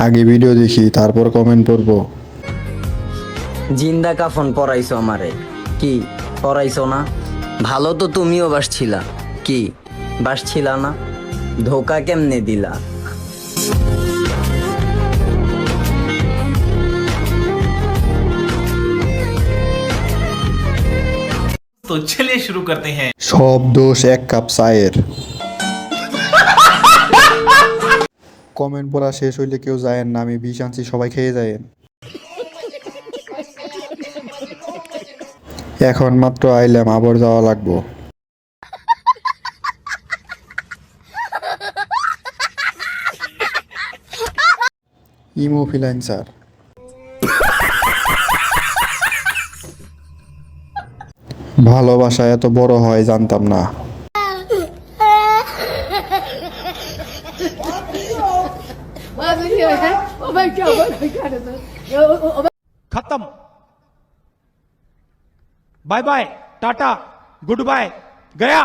আগে ভিডিও দেখি তারপর কমেন্ট পড়বো। জিন্দা কাফন পরাইছো আমারে, কি পরাইছো না? ভালো তো তুমিও বাসছিলা, কি বাসছিলা না? ধোকা কেমনে দিলা? तो चलिए शुरू करते हैं। সব দোষ এক কাপ চায়ের। কমেন্ট পড়া শেষ হইলে কেউ যায়েন না, আমি বিষ আনছি, সবাই খেয়ে যায়েন। এখন মাত্র আইলাম, আবার যাওয়া লাগবো। ইমোফিলাইন্সার ভালোবাসা এত বড় হয় জানতাম না। खत्म। Bye bye, tata, goodbye, गया।